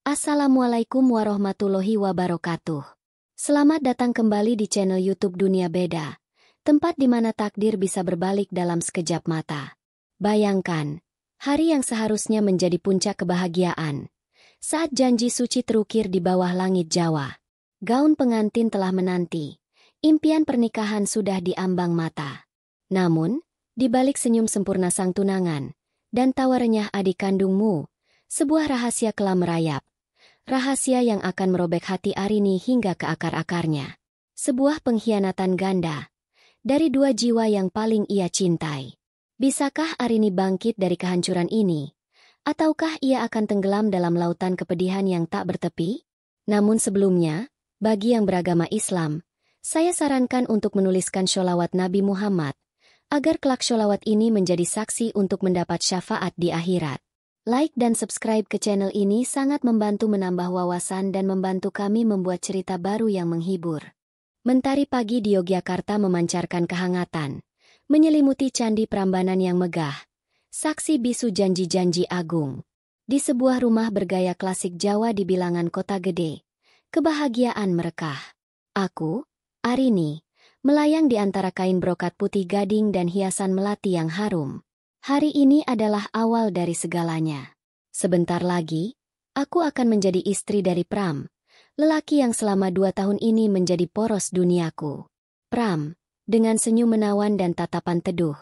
Assalamualaikum warahmatullahi wabarakatuh. Selamat datang kembali di channel YouTube Dunia Beda, tempat di mana takdir bisa berbalik dalam sekejap mata. Bayangkan, hari yang seharusnya menjadi puncak kebahagiaan, saat janji suci terukir di bawah langit Jawa. Gaun pengantin telah menanti, impian pernikahan sudah diambang mata. Namun, di balik senyum sempurna sang tunangan, dan tawa renyah adik kandungmu, sebuah rahasia kelam merayap. Rahasia yang akan merobek hati Arini hingga ke akar-akarnya. Sebuah pengkhianatan ganda dari dua jiwa yang paling ia cintai. Bisakah Arini bangkit dari kehancuran ini? Ataukah ia akan tenggelam dalam lautan kepedihan yang tak bertepi? Namun sebelumnya, bagi yang beragama Islam, saya sarankan untuk menuliskan sholawat Nabi Muhammad, agar kelak sholawat ini menjadi saksi untuk mendapat syafaat di akhirat. Like dan subscribe ke channel ini sangat membantu menambah wawasan dan membantu kami membuat cerita baru yang menghibur. Mentari pagi di Yogyakarta memancarkan kehangatan, menyelimuti candi Prambanan yang megah, saksi bisu janji-janji agung. Di sebuah rumah bergaya klasik Jawa di bilangan kota gede, kebahagiaan merekah. Aku, Arini, melayang di antara kain brokat putih gading dan hiasan melati yang harum. Hari ini adalah awal dari segalanya. Sebentar lagi, aku akan menjadi istri dari Pram, lelaki yang selama 2 tahun ini menjadi poros duniaku. Pram, dengan senyum menawan dan tatapan teduh,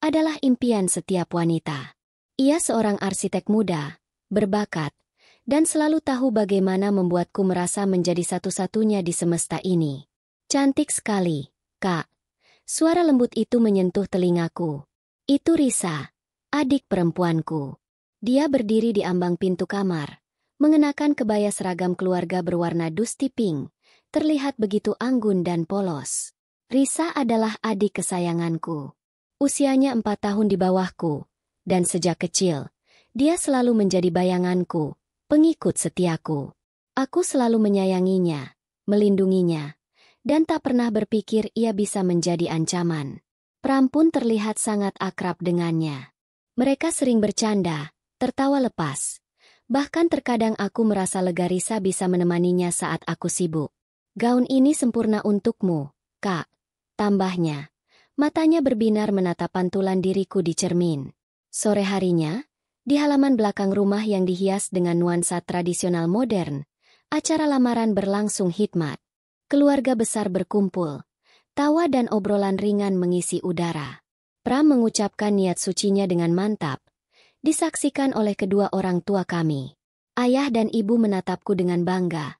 adalah impian setiap wanita. Ia seorang arsitek muda, berbakat, dan selalu tahu bagaimana membuatku merasa menjadi satu-satunya di semesta ini. Cantik sekali, Kak. Suara lembut itu menyentuh telingaku. Itu Risa, adik perempuanku. Dia berdiri di ambang pintu kamar, mengenakan kebaya seragam keluarga berwarna dusty pink, terlihat begitu anggun dan polos. Risa adalah adik kesayanganku. Usianya 4 tahun di bawahku, dan sejak kecil, dia selalu menjadi bayanganku, pengikut setiaku. Aku selalu menyayanginya, melindunginya, dan tak pernah berpikir ia bisa menjadi ancaman. Pram pun terlihat sangat akrab dengannya. Mereka sering bercanda, tertawa lepas. Bahkan terkadang aku merasa lega Risa bisa menemaninya saat aku sibuk. Gaun ini sempurna untukmu, Kak. Tambahnya, matanya berbinar menatap pantulan diriku di cermin. Sore harinya, di halaman belakang rumah yang dihias dengan nuansa tradisional modern, acara lamaran berlangsung hikmat. Keluarga besar berkumpul. Tawa dan obrolan ringan mengisi udara. Pram mengucapkan niat sucinya dengan mantap, disaksikan oleh kedua orang tua kami. Ayah dan ibu menatapku dengan bangga.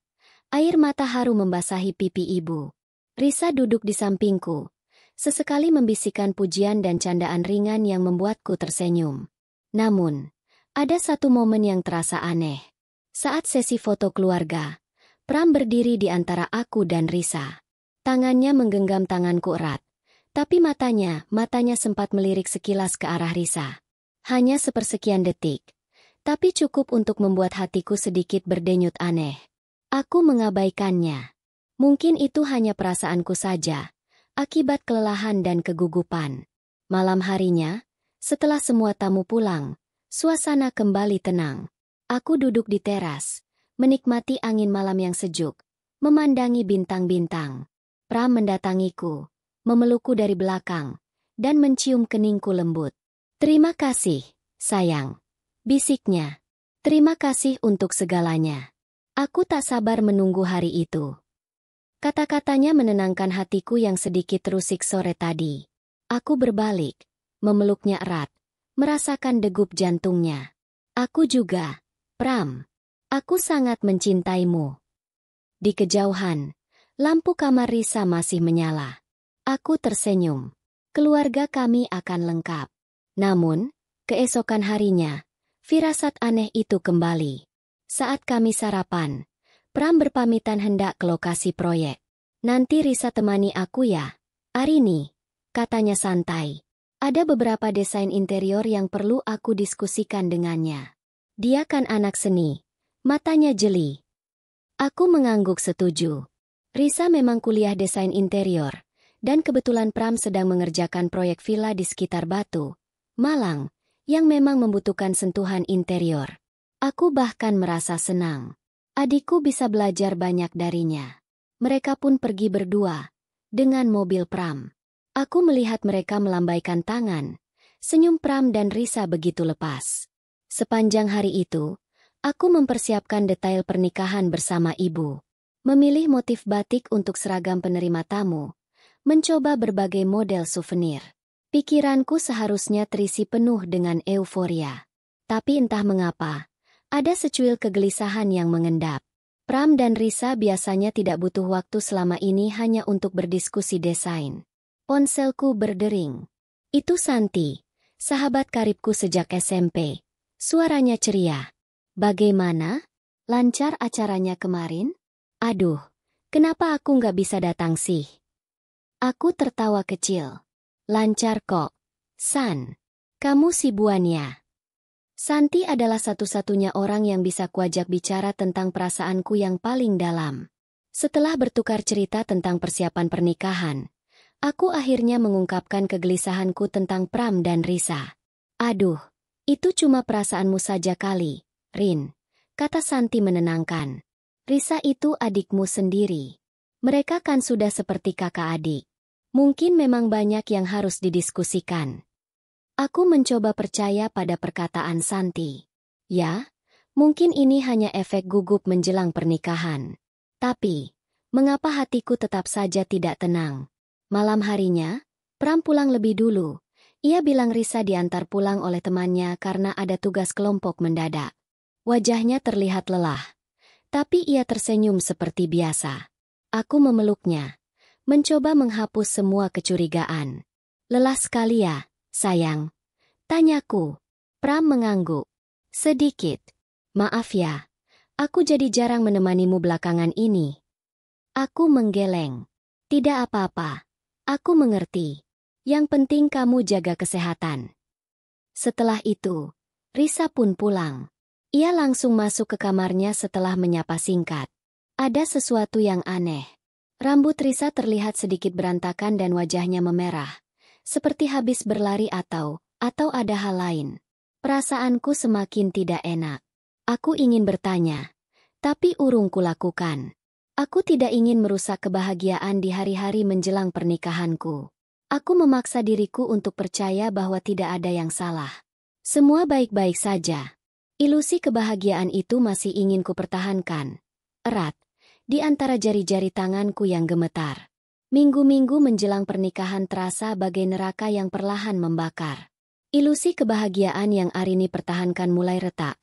Air mata haru membasahi pipi ibu. Risa duduk di sampingku, sesekali membisikkan pujian dan candaan ringan yang membuatku tersenyum. Namun, ada satu momen yang terasa aneh. Saat sesi foto keluarga, Pram berdiri di antara aku dan Risa. Tangannya menggenggam tanganku erat, tapi matanya sempat melirik sekilas ke arah Risa. Hanya sepersekian detik, tapi cukup untuk membuat hatiku sedikit berdenyut aneh. Aku mengabaikannya. Mungkin itu hanya perasaanku saja, akibat kelelahan dan kegugupan. Malam harinya, setelah semua tamu pulang, suasana kembali tenang. Aku duduk di teras, menikmati angin malam yang sejuk, memandangi bintang-bintang. Pram mendatangiku, memelukku dari belakang, dan mencium keningku lembut. "Terima kasih, sayang," bisiknya. "Terima kasih untuk segalanya. Aku tak sabar menunggu hari itu." Kata-katanya menenangkan hatiku yang sedikit terusik sore tadi. Aku berbalik, memeluknya erat, merasakan degup jantungnya. "Aku juga, Pram. Aku sangat mencintaimu." Di kejauhan, lampu kamar Risa masih menyala. Aku tersenyum. Keluarga kami akan lengkap. Namun, keesokan harinya, firasat aneh itu kembali. Saat kami sarapan, Pram berpamitan hendak ke lokasi proyek. "Nanti Risa temani aku ya, Arini," katanya santai. "Ada beberapa desain interior yang perlu aku diskusikan dengannya." Dia kan anak seni. Matanya jeli. Aku mengangguk setuju. Risa memang kuliah desain interior, dan kebetulan Pram sedang mengerjakan proyek villa di sekitar Batu, Malang, yang memang membutuhkan sentuhan interior. Aku bahkan merasa senang. Adikku bisa belajar banyak darinya. Mereka pun pergi berdua, dengan mobil Pram. Aku melihat mereka melambaikan tangan, senyum Pram dan Risa begitu lepas. Sepanjang hari itu, aku mempersiapkan detail pernikahan bersama ibu. Memilih motif batik untuk seragam penerima tamu, mencoba berbagai model souvenir. Pikiranku seharusnya terisi penuh dengan euforia. Tapi entah mengapa, ada secuil kegelisahan yang mengendap. Pram dan Risa biasanya tidak butuh waktu selama ini hanya untuk berdiskusi desain. Ponselku berdering. Itu Santi, sahabat karibku sejak SMP. Suaranya ceria. Bagaimana? Lancar acaranya kemarin? Aduh, kenapa aku nggak bisa datang sih? Aku tertawa kecil. Lancar kok. San, kamu si Buania. Santi adalah satu-satunya orang yang bisa kuajak bicara tentang perasaanku yang paling dalam. Setelah bertukar cerita tentang persiapan pernikahan, aku akhirnya mengungkapkan kegelisahanku tentang Pram dan Risa. Aduh, itu cuma perasaanmu saja kali, Rin, kata Santi menenangkan. Risa itu adikmu sendiri. Mereka kan sudah seperti kakak adik. Mungkin memang banyak yang harus didiskusikan. Aku mencoba percaya pada perkataan Santi. Ya, mungkin ini hanya efek gugup menjelang pernikahan. Tapi, mengapa hatiku tetap saja tidak tenang? Malam harinya, Pram pulang lebih dulu. Ia bilang Risa diantar pulang oleh temannya karena ada tugas kelompok mendadak. Wajahnya terlihat lelah. Tapi ia tersenyum seperti biasa. Aku memeluknya, mencoba menghapus semua kecurigaan. Lelah sekali ya, sayang? Tanyaku. Pram mengangguk. Sedikit. Maaf ya, aku jadi jarang menemanimu belakangan ini. Aku menggeleng. Tidak apa-apa. Aku mengerti. Yang penting kamu jaga kesehatan. Setelah itu, Risa pun pulang. Ia langsung masuk ke kamarnya setelah menyapa singkat. Ada sesuatu yang aneh. Rambut Risa terlihat sedikit berantakan dan wajahnya memerah. Seperti habis berlari atau ada hal lain. Perasaanku semakin tidak enak. Aku ingin bertanya, tapi urung kulakukan. Aku tidak ingin merusak kebahagiaan di hari-hari menjelang pernikahanku. Aku memaksa diriku untuk percaya bahwa tidak ada yang salah. Semua baik-baik saja. Ilusi kebahagiaan itu masih ingin kupertahankan. Erat, di antara jari-jari tanganku yang gemetar. Minggu-minggu menjelang pernikahan terasa bagai neraka yang perlahan membakar. Ilusi kebahagiaan yang Arini pertahankan mulai retak,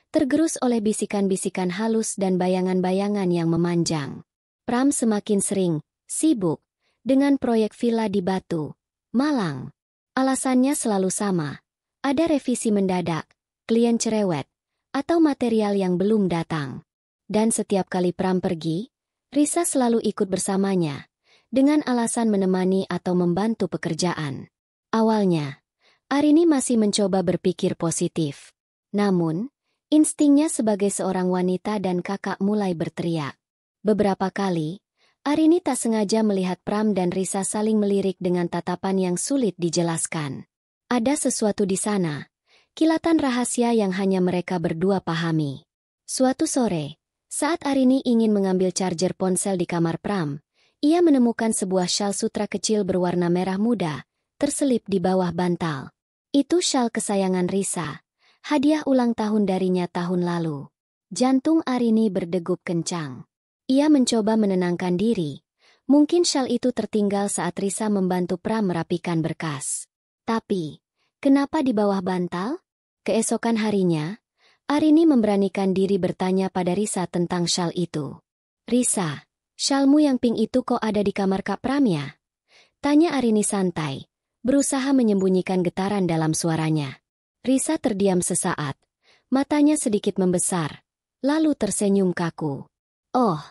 tergerus oleh bisikan-bisikan halus dan bayangan-bayangan yang memanjang. Pram semakin sering sibuk dengan proyek villa di Batu, Malang. Alasannya selalu sama. Ada revisi mendadak, klien cerewet, atau material yang belum datang. Dan setiap kali Pram pergi, Risa selalu ikut bersamanya, dengan alasan menemani atau membantu pekerjaan. Awalnya, Arini masih mencoba berpikir positif. Namun, instingnya sebagai seorang wanita dan kakak mulai berteriak. Beberapa kali, Arini tak sengaja melihat Pram dan Risa saling melirik dengan tatapan yang sulit dijelaskan. Ada sesuatu di sana, kilatan rahasia yang hanya mereka berdua pahami. Suatu sore, saat Arini ingin mengambil charger ponsel di kamar Pram, ia menemukan sebuah syal sutra kecil berwarna merah muda, terselip di bawah bantal. Itu syal kesayangan Risa, hadiah ulang tahun darinya tahun lalu. Jantung Arini berdegup kencang. Ia mencoba menenangkan diri. Mungkin syal itu tertinggal saat Risa membantu Pram merapikan berkas. Tapi, kenapa di bawah bantal? Keesokan harinya, Arini memberanikan diri bertanya pada Risa tentang syal itu. Risa, syalmu yang pink itu kok ada di kamar Kak Pram ya? Tanya Arini santai, berusaha menyembunyikan getaran dalam suaranya. Risa terdiam sesaat, matanya sedikit membesar, lalu tersenyum kaku. Oh,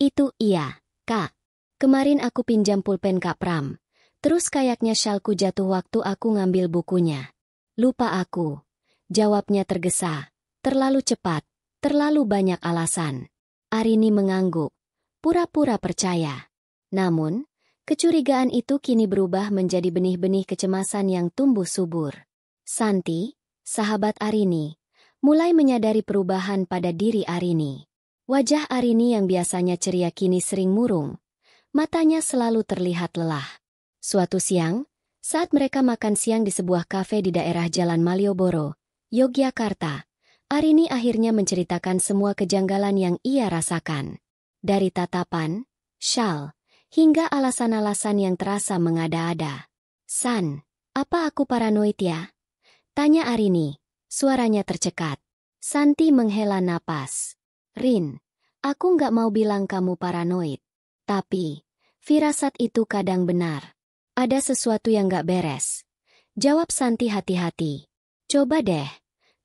itu iya, Kak. Kemarin aku pinjam pulpen Kak Pram, terus kayaknya syalku jatuh waktu aku ngambil bukunya. Lupa aku. Jawabnya tergesa. Terlalu cepat, terlalu banyak alasan. Arini mengangguk, pura-pura percaya. Namun, kecurigaan itu kini berubah menjadi benih-benih kecemasan yang tumbuh subur. Santi, sahabat Arini, mulai menyadari perubahan pada diri Arini. Wajah Arini yang biasanya ceria kini sering murung. Matanya selalu terlihat lelah. Suatu siang, saat mereka makan siang di sebuah kafe di daerah Jalan Malioboro, Yogyakarta, Arini akhirnya menceritakan semua kejanggalan yang ia rasakan. Dari tatapan, syal, hingga alasan-alasan yang terasa mengada-ada. "San, apa aku paranoid ya?" tanya Arini, suaranya tercekat. Santi menghela napas. "Rin, aku nggak mau bilang kamu paranoid. Tapi, firasat itu kadang benar. Ada sesuatu yang nggak beres." Jawab Santi hati-hati. "Coba deh,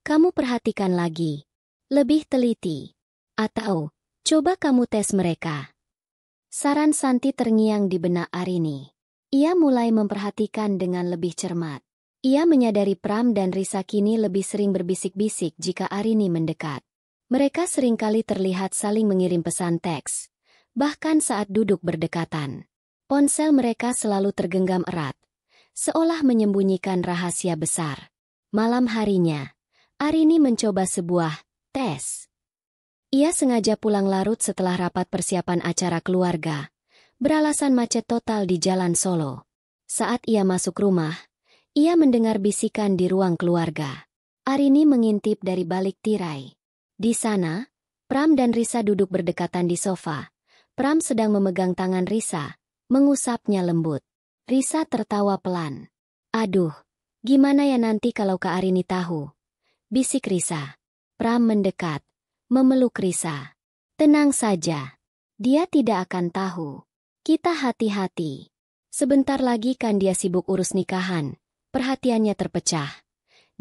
kamu perhatikan lagi. Lebih teliti. Atau, coba kamu tes mereka." Saran Santi terngiang di benak Arini. Ia mulai memperhatikan dengan lebih cermat. Ia menyadari Pram dan Risa kini lebih sering berbisik-bisik jika Arini mendekat. Mereka seringkali terlihat saling mengirim pesan teks, bahkan saat duduk berdekatan. Ponsel mereka selalu tergenggam erat, seolah menyembunyikan rahasia besar. Malam harinya, Arini mencoba sebuah tes. Ia sengaja pulang larut setelah rapat persiapan acara keluarga, beralasan macet total di Jalan Solo. Saat ia masuk rumah, ia mendengar bisikan di ruang keluarga. Arini mengintip dari balik tirai. Di sana, Pram dan Risa duduk berdekatan di sofa. Pram sedang memegang tangan Risa, mengusapnya lembut. Risa tertawa pelan. "Aduh, gimana ya nanti kalau Kak Arini tahu?" bisik Risa. Pram mendekat, memeluk Risa. "Tenang saja. Dia tidak akan tahu. Kita hati-hati. Sebentar lagi kan dia sibuk urus nikahan." Perhatiannya terpecah.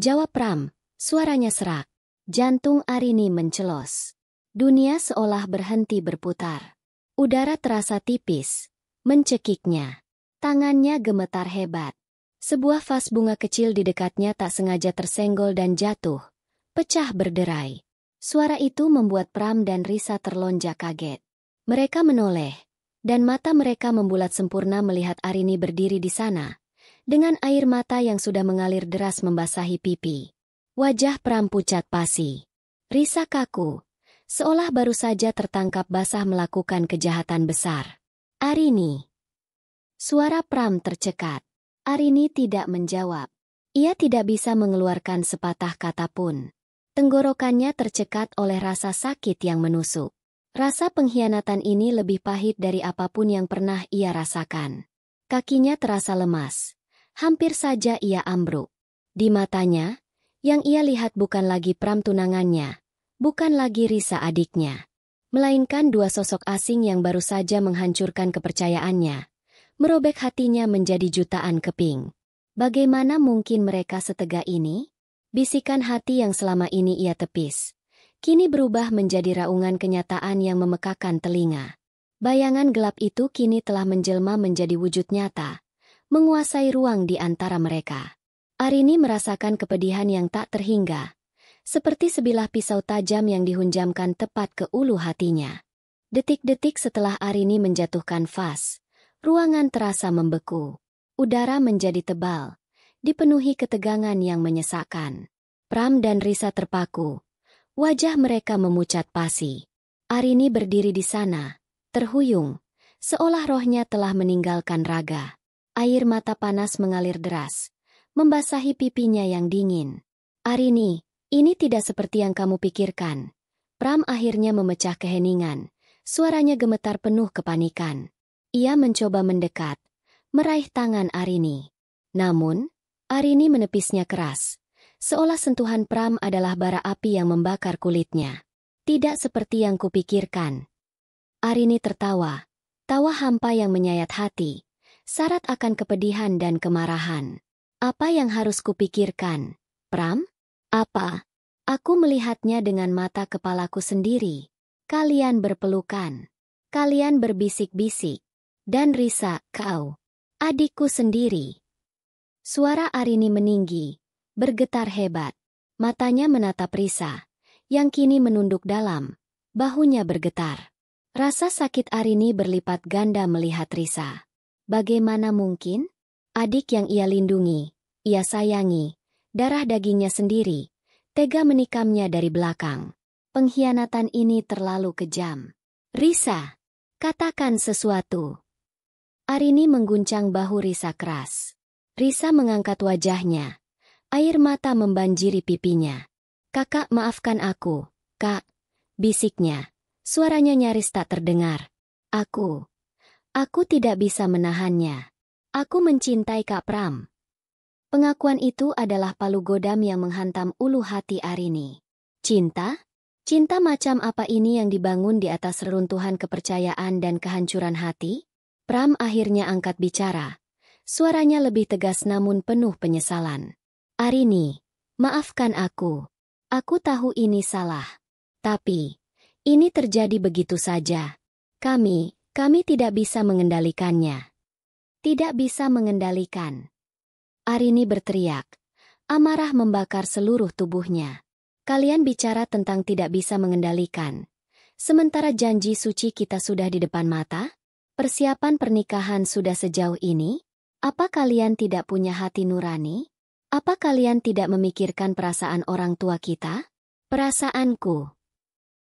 Jawab Pram, suaranya serak. Jantung Arini mencelos. Dunia seolah berhenti berputar. Udara terasa tipis, mencekiknya. Tangannya gemetar hebat. Sebuah vas bunga kecil di dekatnya tak sengaja tersenggol dan jatuh, pecah berderai. Suara itu membuat Pram dan Risa terlonjak kaget. Mereka menoleh, dan mata mereka membulat sempurna melihat Arini berdiri di sana, dengan air mata yang sudah mengalir deras membasahi pipi. Wajah Pram pucat pasi. Risa kaku, seolah baru saja tertangkap basah melakukan kejahatan besar. "Arini." Suara Pram tercekat. Arini tidak menjawab. Ia tidak bisa mengeluarkan sepatah kata pun. Tenggorokannya tercekat oleh rasa sakit yang menusuk. Rasa pengkhianatan ini lebih pahit dari apapun yang pernah ia rasakan. Kakinya terasa lemas. Hampir saja ia ambruk. Di matanya, yang ia lihat bukan lagi Pram tunangannya, bukan lagi Risa adiknya, melainkan dua sosok asing yang baru saja menghancurkan kepercayaannya, merobek hatinya menjadi jutaan keping. Bagaimana mungkin mereka setega ini? Bisikan hati yang selama ini ia tepis, kini berubah menjadi raungan kenyataan yang memekakan telinga. Bayangan gelap itu kini telah menjelma menjadi wujud nyata, menguasai ruang di antara mereka. Arini merasakan kepedihan yang tak terhingga, seperti sebilah pisau tajam yang dihunjamkan tepat ke ulu hatinya. Detik-detik setelah Arini menjatuhkan vas, ruangan terasa membeku. Udara menjadi tebal, dipenuhi ketegangan yang menyesakkan. Pram dan Risa terpaku, wajah mereka memucat pasi. Arini berdiri di sana, terhuyung, seolah rohnya telah meninggalkan raga. Air mata panas mengalir deras, membasahi pipinya yang dingin. "Arini, ini tidak seperti yang kamu pikirkan." Pram akhirnya memecah keheningan, suaranya gemetar penuh kepanikan. Ia mencoba mendekat, meraih tangan Arini. Namun, Arini menepisnya keras, seolah sentuhan Pram adalah bara api yang membakar kulitnya. "Tidak seperti yang kupikirkan." Arini tertawa, tawa hampa yang menyayat hati, syarat akan kepedihan dan kemarahan. "Apa yang harus kupikirkan, Pram? Apa? Aku melihatnya dengan mata kepalaku sendiri. Kalian berpelukan. Kalian berbisik-bisik. Dan Risa, kau. Adikku sendiri." Suara Arini meninggi, bergetar hebat. Matanya menatap Risa, yang kini menunduk dalam, bahunya bergetar. Rasa sakit Arini berlipat ganda melihat Risa. Bagaimana mungkin? Adik yang ia lindungi, ia sayangi, darah dagingnya sendiri, tega menikamnya dari belakang. Pengkhianatan ini terlalu kejam. Risa, katakan sesuatu. Arini mengguncang bahu Risa keras. Risa mengangkat wajahnya. Air mata membanjiri pipinya. Kakak, maafkan aku. Kak, bisiknya. Suaranya nyaris tak terdengar. Aku tidak bisa menahannya. Aku mencintai Kak Pram. Pengakuan itu adalah palu godam yang menghantam ulu hati Arini. Cinta? Cinta macam apa ini yang dibangun di atas reruntuhan kepercayaan dan kehancuran hati? Pram akhirnya angkat bicara. Suaranya lebih tegas namun penuh penyesalan. Arini, maafkan aku. Aku tahu ini salah. Tapi, ini terjadi begitu saja. Kami tidak bisa mengendalikannya. Tidak bisa mengendalikan. Arini berteriak. Amarah membakar seluruh tubuhnya. Kalian bicara tentang tidak bisa mengendalikan. Sementara janji suci kita sudah di depan mata? Persiapan pernikahan sudah sejauh ini? Apa kalian tidak punya hati nurani? Apa kalian tidak memikirkan perasaan orang tua kita? Perasaanku.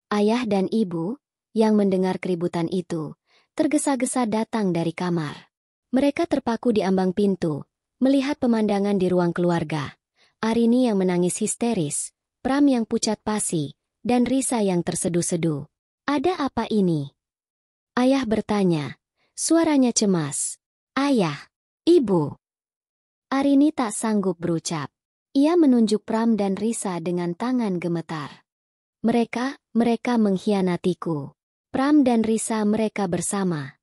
Ayah dan ibu, yang mendengar keributan itu, tergesa-gesa datang dari kamar. Mereka terpaku di ambang pintu, melihat pemandangan di ruang keluarga. Arini yang menangis histeris, Pram yang pucat pasi, dan Risa yang terseduh-seduh. Ada apa ini? Ayah bertanya, suaranya cemas. Ayah, ibu. Arini tak sanggup berucap. Ia menunjuk Pram dan Risa dengan tangan gemetar. Mereka mengkhianatiku. Pram dan Risa mereka bersama.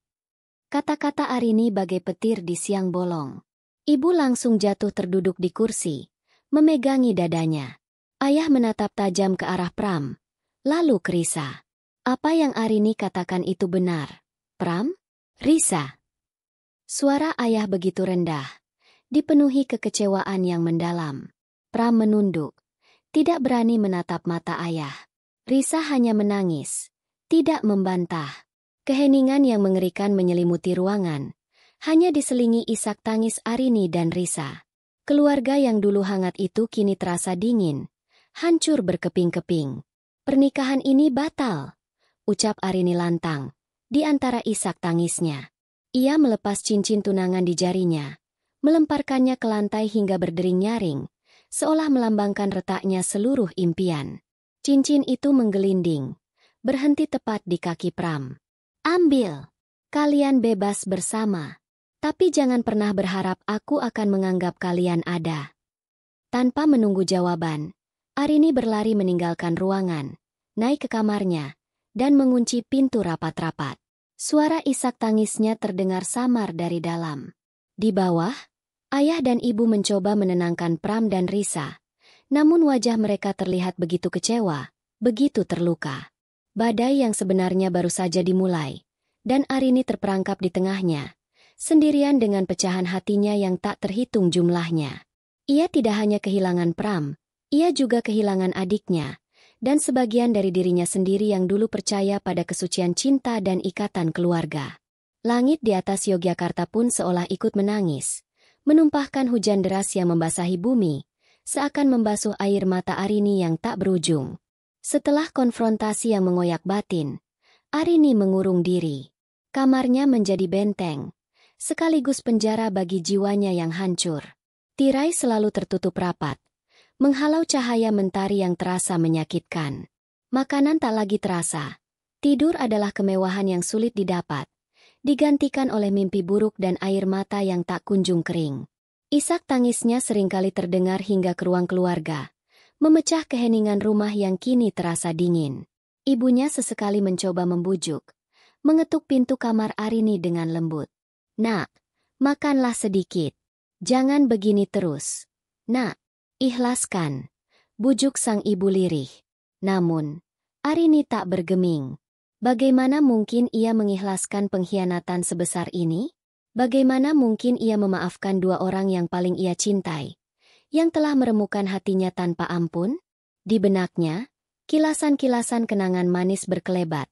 Kata-kata Arini bagai petir di siang bolong. Ibu langsung jatuh terduduk di kursi, memegangi dadanya. Ayah menatap tajam ke arah Pram, lalu ke Risa. Apa yang Arini katakan itu benar? Pram? Risa? Suara ayah begitu rendah, dipenuhi kekecewaan yang mendalam. Pram menunduk, tidak berani menatap mata ayah. Risa hanya menangis, tidak membantah. Keheningan yang mengerikan menyelimuti ruangan, hanya diselingi isak tangis Arini dan Risa. Keluarga yang dulu hangat itu kini terasa dingin, hancur berkeping-keping. Pernikahan ini batal, ucap Arini lantang, di antara isak tangisnya. Ia melepas cincin tunangan di jarinya, melemparkannya ke lantai hingga berdering nyaring, seolah melambangkan retaknya seluruh impian. Cincin itu menggelinding, berhenti tepat di kaki Pram. Ambil, kalian bebas bersama. Tapi jangan pernah berharap aku akan menganggap kalian ada. Tanpa menunggu jawaban, Arini berlari meninggalkan ruangan, naik ke kamarnya, dan mengunci pintu rapat-rapat. Suara isak tangisnya terdengar samar dari dalam. Di bawah, ayah dan ibu mencoba menenangkan Pram dan Risa, namun wajah mereka terlihat begitu kecewa, begitu terluka. Badai yang sebenarnya baru saja dimulai, dan Arini terperangkap di tengahnya, sendirian dengan pecahan hatinya yang tak terhitung jumlahnya. Ia tidak hanya kehilangan Pram, ia juga kehilangan adiknya, dan sebagian dari dirinya sendiri yang dulu percaya pada kesucian cinta dan ikatan keluarga. Langit di atas Yogyakarta pun seolah ikut menangis, menumpahkan hujan deras yang membasahi bumi, seakan membasuh air mata Arini yang tak berujung. Setelah konfrontasi yang mengoyak batin, Arini mengurung diri. Kamarnya menjadi benteng, sekaligus penjara bagi jiwanya yang hancur. Tirai selalu tertutup rapat, menghalau cahaya mentari yang terasa menyakitkan. Makanan tak lagi terasa. Tidur adalah kemewahan yang sulit didapat, digantikan oleh mimpi buruk dan air mata yang tak kunjung kering. Isak tangisnya seringkali terdengar hingga ke ruang keluarga, memecah keheningan rumah yang kini terasa dingin. Ibunya sesekali mencoba membujuk, mengetuk pintu kamar Arini dengan lembut. Nak, makanlah sedikit. Jangan begini terus. Nak, ikhlaskan, bujuk sang ibu lirih. Namun, Arini tak bergeming. Bagaimana mungkin ia mengikhlaskan pengkhianatan sebesar ini? Bagaimana mungkin ia memaafkan dua orang yang paling ia cintai, yang telah meremukkan hatinya tanpa ampun? Di benaknya, kilasan-kilasan kenangan manis berkelebat,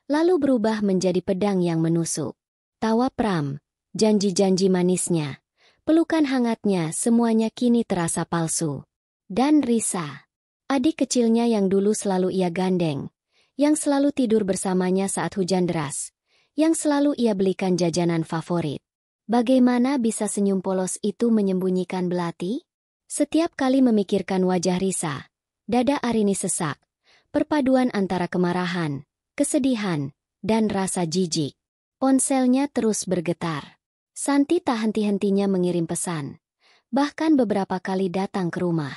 lalu berubah menjadi pedang yang menusuk. Tawa Pram, janji-janji manisnya, pelukan hangatnya semuanya kini terasa palsu. Dan Risa. Adik kecilnya yang dulu selalu ia gandeng, yang selalu tidur bersamanya saat hujan deras, yang selalu ia belikan jajanan favorit. Bagaimana bisa senyum polos itu menyembunyikan belati? Setiap kali memikirkan wajah Risa, dada Arini sesak, perpaduan antara kemarahan, kesedihan, dan rasa jijik. Ponselnya terus bergetar. Santi tak henti-hentinya mengirim pesan. Bahkan beberapa kali datang ke rumah.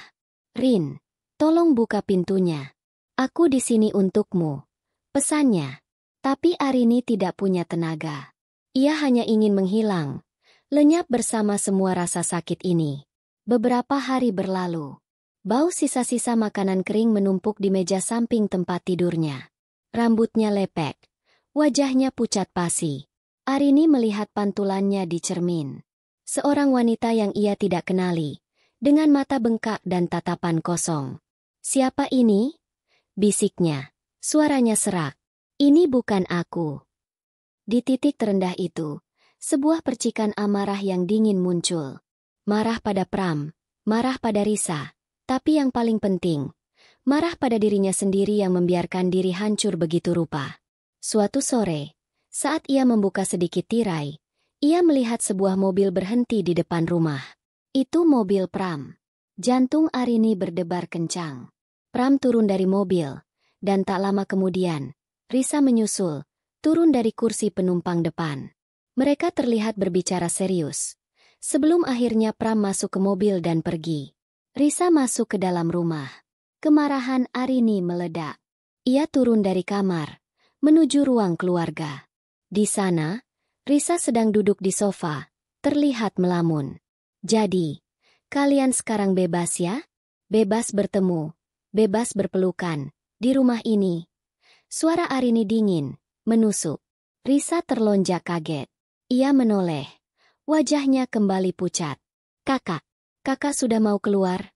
"Rin, tolong buka pintunya. Aku di sini untukmu," pesannya. Tapi Arini tidak punya tenaga. Ia hanya ingin menghilang, lenyap bersama semua rasa sakit ini. Beberapa hari berlalu. Bau sisa-sisa makanan kering menumpuk di meja samping tempat tidurnya. Rambutnya lepek, wajahnya pucat pasi. Arini melihat pantulannya di cermin. Seorang wanita yang ia tidak kenali, dengan mata bengkak dan tatapan kosong. "Siapa ini?" bisiknya. Suaranya serak. "Ini bukan aku." Di titik terendah itu, sebuah percikan amarah yang dingin muncul. Marah pada Pram, marah pada Risa, tapi yang paling penting, marah pada dirinya sendiri yang membiarkan diri hancur begitu rupa. Suatu sore, saat ia membuka sedikit tirai, ia melihat sebuah mobil berhenti di depan rumah. Itu mobil Pram. Jantung Arini berdebar kencang. Pram turun dari mobil, dan tak lama kemudian, Risa menyusul, turun dari kursi penumpang depan. Mereka terlihat berbicara serius. Sebelum akhirnya Pram masuk ke mobil dan pergi. Risa masuk ke dalam rumah. Kemarahan Arini meledak. Ia turun dari kamar, menuju ruang keluarga. Di sana, Risa sedang duduk di sofa, terlihat melamun. "Jadi, kalian sekarang bebas ya? Bebas bertemu, bebas berpelukan, di rumah ini." Suara Arini dingin, menusuk. Risa terlonjak kaget. Ia menoleh. Wajahnya kembali pucat. Kakak sudah mau keluar?"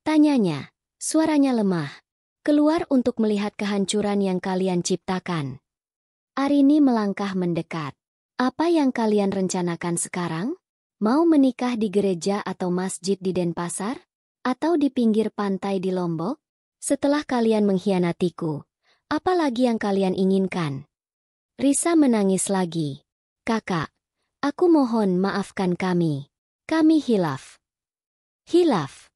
tanyanya. Suaranya lemah. "Keluar untuk melihat kehancuran yang kalian ciptakan." Arini melangkah mendekat. "Apa yang kalian rencanakan sekarang? Mau menikah di gereja atau masjid di Denpasar? Atau di pinggir pantai di Lombok? Setelah kalian mengkhianatiku, apa lagi yang kalian inginkan?" Risa menangis lagi. "Kakak, aku mohon maafkan kami. Kami hilaf." "Hilaf?"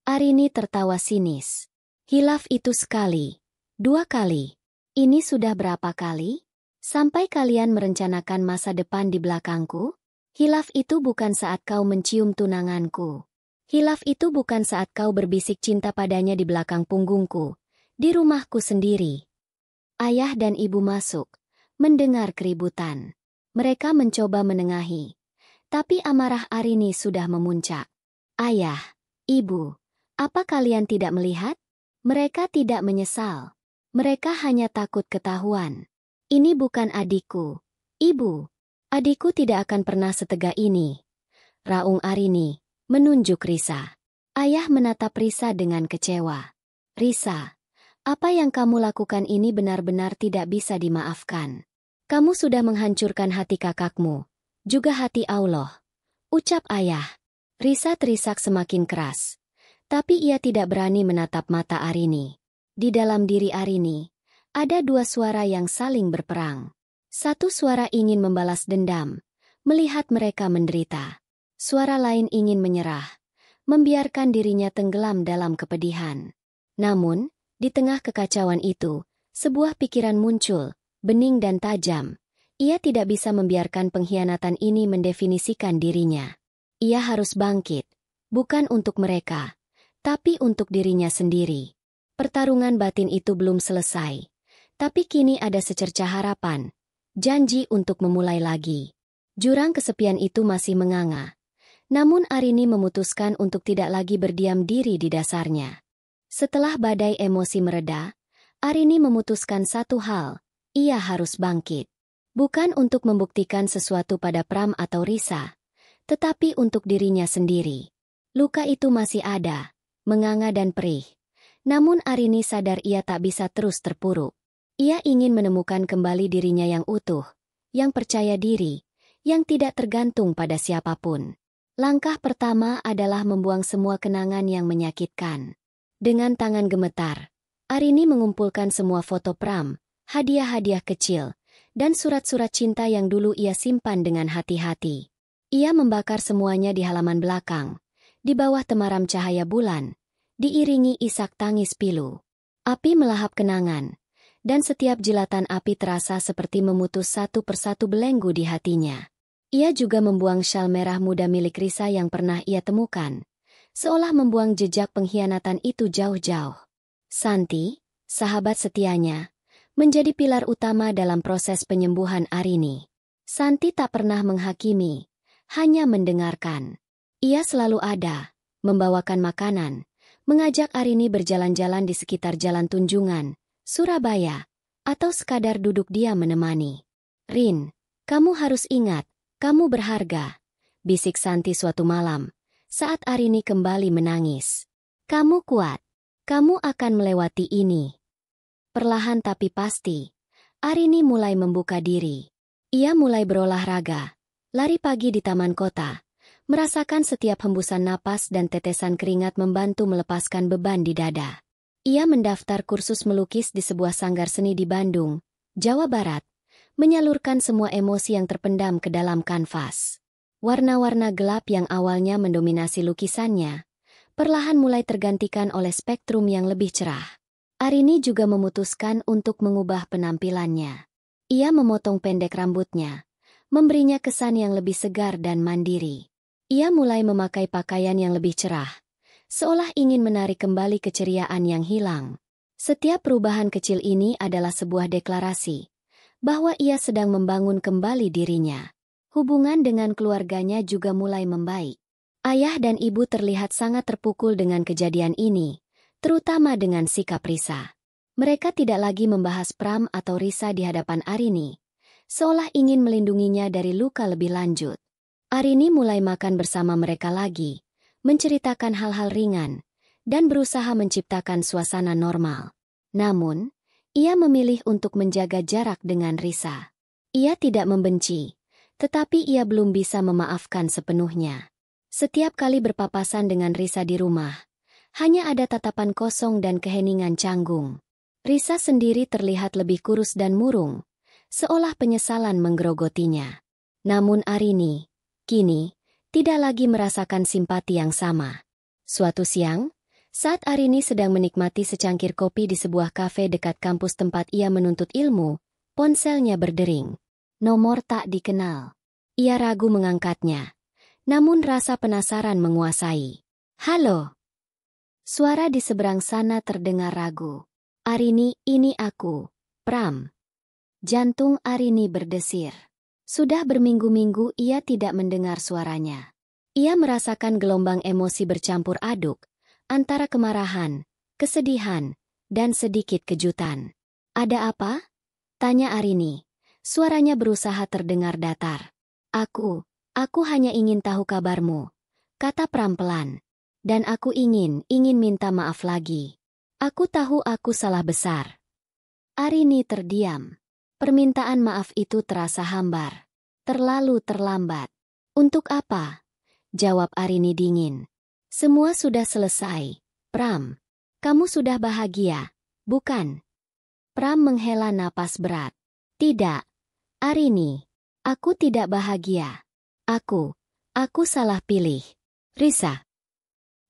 Arini tertawa sinis. "Hilaf itu sekali, 2 kali. Ini sudah berapa kali? Sampai kalian merencanakan masa depan di belakangku? Hilaf itu bukan saat kau mencium tunanganku. Hilaf itu bukan saat kau berbisik cinta padanya di belakang punggungku, di rumahku sendiri." Ayah dan ibu masuk, mendengar keributan. Mereka mencoba menengahi, tapi amarah Arini sudah memuncak. "Ayah, ibu, apa kalian tidak melihat? Mereka tidak menyesal. Mereka hanya takut ketahuan. Ini bukan adikku, ibu. Adikku tidak akan pernah setega ini," raung Arini, menunjuk Risa. Ayah menatap Risa dengan kecewa. "Risa, apa yang kamu lakukan ini benar-benar tidak bisa dimaafkan. Kamu sudah menghancurkan hati kakakmu, juga hati Allah," ucap ayah. Risa terisak semakin keras. Tapi ia tidak berani menatap mata Arini. Di dalam diri Arini, ada 2 suara yang saling berperang. Satu suara ingin membalas dendam, melihat mereka menderita. Suara lain ingin menyerah, membiarkan dirinya tenggelam dalam kepedihan. Namun, di tengah kekacauan itu, sebuah pikiran muncul, bening dan tajam. Ia tidak bisa membiarkan pengkhianatan ini mendefinisikan dirinya. Ia harus bangkit, bukan untuk mereka, tapi untuk dirinya sendiri. Pertarungan batin itu belum selesai, tapi kini ada secercah harapan, janji untuk memulai lagi. Jurang kesepian itu masih menganga. Namun Arini memutuskan untuk tidak lagi berdiam diri di dasarnya. Setelah badai emosi mereda, Arini memutuskan satu hal, ia harus bangkit. Bukan untuk membuktikan sesuatu pada Pram atau Risa, tetapi untuk dirinya sendiri. Luka itu masih ada, menganga dan perih. Namun Arini sadar ia tak bisa terus terpuruk. Ia ingin menemukan kembali dirinya yang utuh, yang percaya diri, yang tidak tergantung pada siapapun. Langkah pertama adalah membuang semua kenangan yang menyakitkan. Dengan tangan gemetar, Arini mengumpulkan semua foto Pram, hadiah-hadiah kecil, dan surat-surat cinta yang dulu ia simpan dengan hati-hati. Ia membakar semuanya di halaman belakang, di bawah temaram cahaya bulan, diiringi isak tangis pilu. Api melahap kenangan, dan setiap jilatan api terasa seperti memutus satu persatu belenggu di hatinya. Ia juga membuang syal merah muda milik Risa yang pernah ia temukan, seolah membuang jejak pengkhianatan itu jauh-jauh. Santi, sahabat setianya, menjadi pilar utama dalam proses penyembuhan Arini. Santi tak pernah menghakimi, hanya mendengarkan. Ia selalu ada, membawakan makanan, mengajak Arini berjalan-jalan di sekitar Jalan Tunjungan, Surabaya, atau sekadar duduk diam menemani. "Rin, kamu harus ingat, kamu berharga," bisik Santi suatu malam, saat Arini kembali menangis. "Kamu kuat. Kamu akan melewati ini." Perlahan tapi pasti, Arini mulai membuka diri. Ia mulai berolahraga, lari pagi di taman kota, merasakan setiap hembusan napas dan tetesan keringat membantu melepaskan beban di dada. Ia mendaftar kursus melukis di sebuah sanggar seni di Bandung, Jawa Barat, menyalurkan semua emosi yang terpendam ke dalam kanvas. Warna-warna gelap yang awalnya mendominasi lukisannya, perlahan mulai tergantikan oleh spektrum yang lebih cerah. Arini juga memutuskan untuk mengubah penampilannya. Ia memotong pendek rambutnya, memberinya kesan yang lebih segar dan mandiri. Ia mulai memakai pakaian yang lebih cerah, seolah ingin menarik kembali keceriaan yang hilang. Setiap perubahan kecil ini adalah sebuah deklarasi bahwa ia sedang membangun kembali dirinya. Hubungan dengan keluarganya juga mulai membaik. Ayah dan ibu terlihat sangat terpukul dengan kejadian ini, terutama dengan sikap Risa. Mereka tidak lagi membahas Pram atau Risa di hadapan Arini, seolah ingin melindunginya dari luka lebih lanjut. Arini mulai makan bersama mereka lagi, menceritakan hal-hal ringan, dan berusaha menciptakan suasana normal. Namun, ia memilih untuk menjaga jarak dengan Risa. Ia tidak membenci, tetapi ia belum bisa memaafkan sepenuhnya. Setiap kali berpapasan dengan Risa di rumah, hanya ada tatapan kosong dan keheningan canggung. Risa sendiri terlihat lebih kurus dan murung, seolah penyesalan menggerogotinya. Namun Arini, kini, tidak lagi merasakan simpati yang sama. Suatu siang, saat Arini sedang menikmati secangkir kopi di sebuah kafe dekat kampus tempat ia menuntut ilmu, ponselnya berdering. Nomor tak dikenal. Ia ragu mengangkatnya, namun rasa penasaran menguasai. "Halo." Suara di seberang sana terdengar ragu. "Arini, ini aku, Pram." Jantung Arini berdesir. Sudah berminggu-minggu ia tidak mendengar suaranya. Ia merasakan gelombang emosi bercampur aduk, antara kemarahan, kesedihan, dan sedikit kejutan. "Ada apa?" tanya Arini. Suaranya berusaha terdengar datar. Aku hanya ingin tahu kabarmu," kata Pram pelan. "Dan aku ingin minta maaf lagi. Aku tahu aku salah besar." Arini terdiam. Permintaan maaf itu terasa hambar. Terlalu terlambat. "Untuk apa?" jawab Arini dingin. "Semua sudah selesai, Pram. Kamu sudah bahagia, bukan?" Pram menghela napas berat. "Tidak, Arini. Aku tidak bahagia. Aku salah pilih. Risa."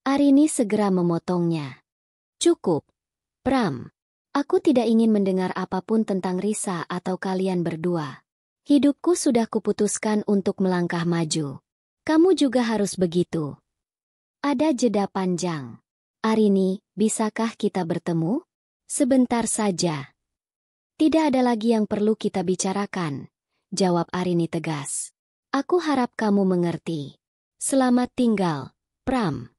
Arini segera memotongnya. "Cukup, Pram. Aku tidak ingin mendengar apapun tentang Risa atau kalian berdua. Hidupku sudah kuputuskan untuk melangkah maju. Kamu juga harus begitu." Ada jeda panjang. "Arini, bisakah kita bertemu? Sebentar saja." "Tidak ada lagi yang perlu kita bicarakan," jawab Arini tegas. "Aku harap kamu mengerti. Selamat tinggal, Pram."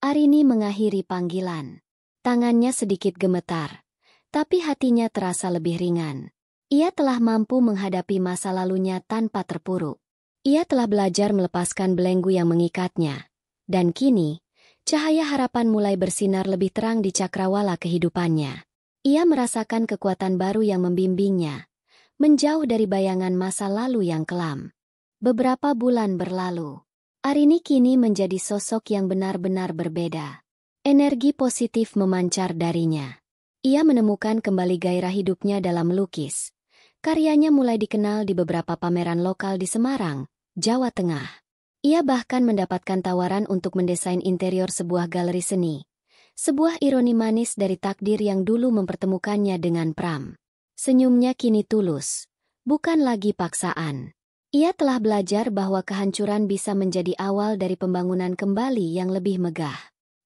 Arini mengakhiri panggilan. Tangannya sedikit gemetar, tapi hatinya terasa lebih ringan. Ia telah mampu menghadapi masa lalunya tanpa terpuruk. Ia telah belajar melepaskan belenggu yang mengikatnya. Dan kini, cahaya harapan mulai bersinar lebih terang di cakrawala kehidupannya. Ia merasakan kekuatan baru yang membimbingnya, menjauh dari bayangan masa lalu yang kelam. Beberapa bulan berlalu. Arini kini menjadi sosok yang benar-benar berbeda. Energi positif memancar darinya. Ia menemukan kembali gairah hidupnya dalam melukis. Karyanya mulai dikenal di beberapa pameran lokal di Semarang, Jawa Tengah. Ia bahkan mendapatkan tawaran untuk mendesain interior sebuah galeri seni. Sebuah ironi manis dari takdir yang dulu mempertemukannya dengan Pram. Senyumnya kini tulus, bukan lagi paksaan. Ia telah belajar bahwa kehancuran bisa menjadi awal dari pembangunan kembali yang lebih megah.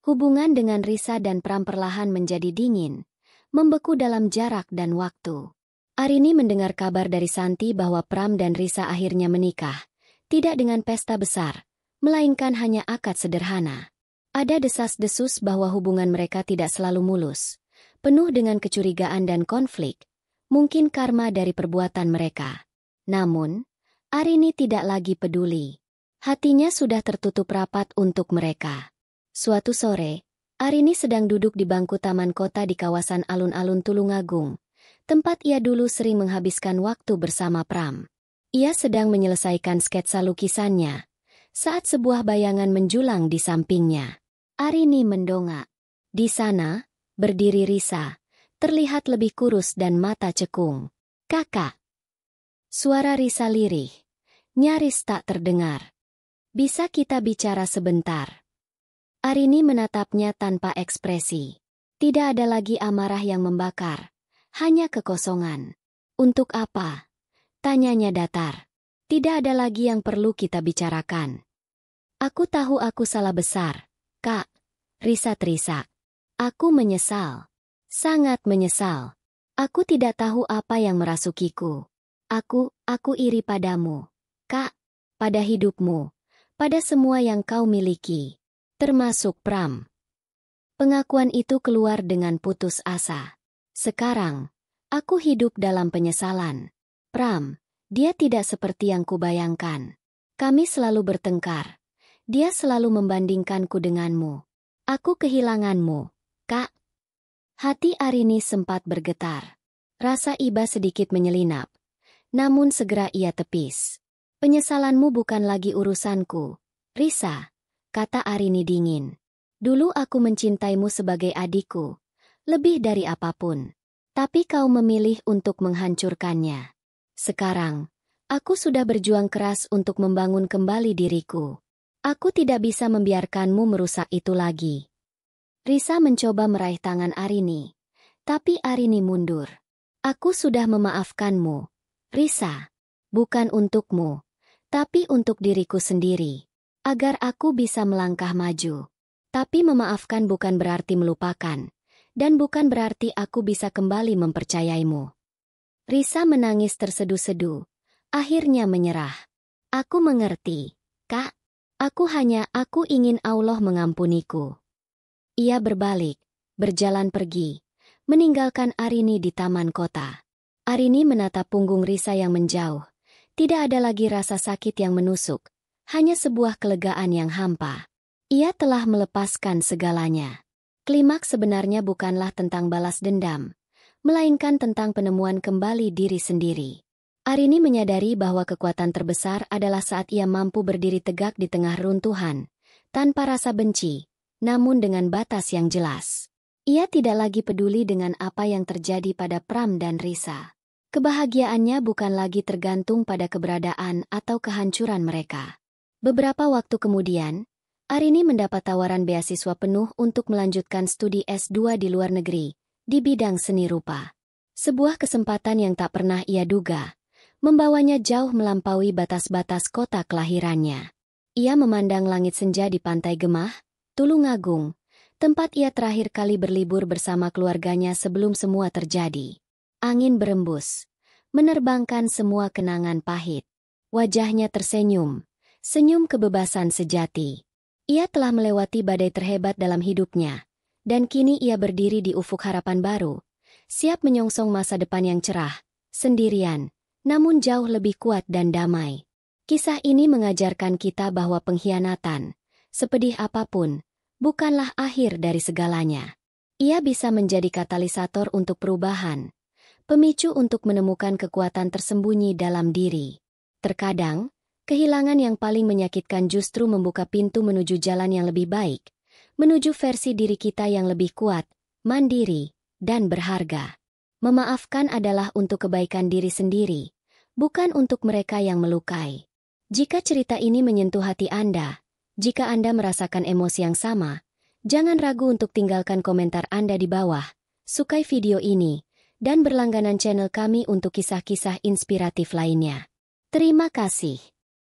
Hubungan dengan Risa dan Pram perlahan menjadi dingin, membeku dalam jarak dan waktu. Arini mendengar kabar dari Santi bahwa Pram dan Risa akhirnya menikah, tidak dengan pesta besar, melainkan hanya akad sederhana. Ada desas-desus bahwa hubungan mereka tidak selalu mulus, penuh dengan kecurigaan dan konflik, mungkin karma dari perbuatan mereka. Namun, Arini tidak lagi peduli. Hatinya sudah tertutup rapat untuk mereka. Suatu sore, Arini sedang duduk di bangku taman kota di kawasan alun-alun Tulungagung, tempat ia dulu sering menghabiskan waktu bersama Pram. Ia sedang menyelesaikan sketsa lukisannya, saat sebuah bayangan menjulang di sampingnya. Arini mendongak. Di sana, berdiri Risa, terlihat lebih kurus dan mata cekung. "Kakak." Suara Risa lirih, nyaris tak terdengar. "Bisa kita bicara sebentar?" Arini menatapnya tanpa ekspresi. Tidak ada lagi amarah yang membakar, hanya kekosongan. "Untuk apa?" tanyanya datar. "Tidak ada lagi yang perlu kita bicarakan." "Aku tahu aku salah besar, Kak." Risa terisak. "Aku menyesal. Sangat menyesal. Aku tidak tahu apa yang merasukiku. Aku iri padamu, Kak. Pada hidupmu. Pada semua yang kau miliki. Termasuk Pram." Pengakuan itu keluar dengan putus asa. "Sekarang, aku hidup dalam penyesalan. Pram, dia tidak seperti yang kubayangkan. Kami selalu bertengkar. Dia selalu membandingkanku denganmu. Aku kehilanganmu, Kak." Hati Arini sempat bergetar. Rasa iba sedikit menyelinap. Namun segera ia tepis. "Penyesalanmu bukan lagi urusanku, Risa," kata Arini dingin. "Dulu aku mencintaimu sebagai adikku, lebih dari apapun. Tapi kau memilih untuk menghancurkannya. Sekarang, aku sudah berjuang keras untuk membangun kembali diriku. Aku tidak bisa membiarkanmu merusak itu lagi." Risa mencoba meraih tangan Arini, tapi Arini mundur. "Aku sudah memaafkanmu, Risa. Bukan untukmu, tapi untuk diriku sendiri. Agar aku bisa melangkah maju. Tapi memaafkan bukan berarti melupakan, dan bukan berarti aku bisa kembali mempercayaimu." Risa menangis tersedu-sedu, akhirnya menyerah. "Aku mengerti, Kak. Aku ingin Allah mengampuniku." Ia berbalik, berjalan pergi, meninggalkan Arini di taman kota. Arini menatap punggung Risa yang menjauh. Tidak ada lagi rasa sakit yang menusuk, hanya sebuah kelegaan yang hampa. Ia telah melepaskan segalanya. Klimaks sebenarnya bukanlah tentang balas dendam, melainkan tentang penemuan kembali diri sendiri. Arini menyadari bahwa kekuatan terbesar adalah saat ia mampu berdiri tegak di tengah runtuhan, tanpa rasa benci, namun dengan batas yang jelas. Ia tidak lagi peduli dengan apa yang terjadi pada Pram dan Risa. Kebahagiaannya bukan lagi tergantung pada keberadaan atau kehancuran mereka. Beberapa waktu kemudian, Arini mendapat tawaran beasiswa penuh untuk melanjutkan studi S2 di luar negeri, di bidang seni rupa. Sebuah kesempatan yang tak pernah ia duga, membawanya jauh melampaui batas-batas kota kelahirannya. Ia memandang langit senja di Pantai Gemah, Tulungagung, tempat ia terakhir kali berlibur bersama keluarganya sebelum semua terjadi. Angin berembus, menerbangkan semua kenangan pahit. Wajahnya tersenyum, senyum kebebasan sejati. Ia telah melewati badai terhebat dalam hidupnya, dan kini ia berdiri di ufuk harapan baru, siap menyongsong masa depan yang cerah, sendirian, namun jauh lebih kuat dan damai. Kisah ini mengajarkan kita bahwa pengkhianatan, sepedih apapun, bukanlah akhir dari segalanya. Ia bisa menjadi katalisator untuk perubahan, pemicu untuk menemukan kekuatan tersembunyi dalam diri. Terkadang, kehilangan yang paling menyakitkan justru membuka pintu menuju jalan yang lebih baik, menuju versi diri kita yang lebih kuat, mandiri, dan berharga. Memaafkan adalah untuk kebaikan diri sendiri, bukan untuk mereka yang melukai. Jika cerita ini menyentuh hati Anda, jika Anda merasakan emosi yang sama, jangan ragu untuk tinggalkan komentar Anda di bawah, sukai video ini, dan berlangganan channel kami untuk kisah-kisah inspiratif lainnya. Terima kasih.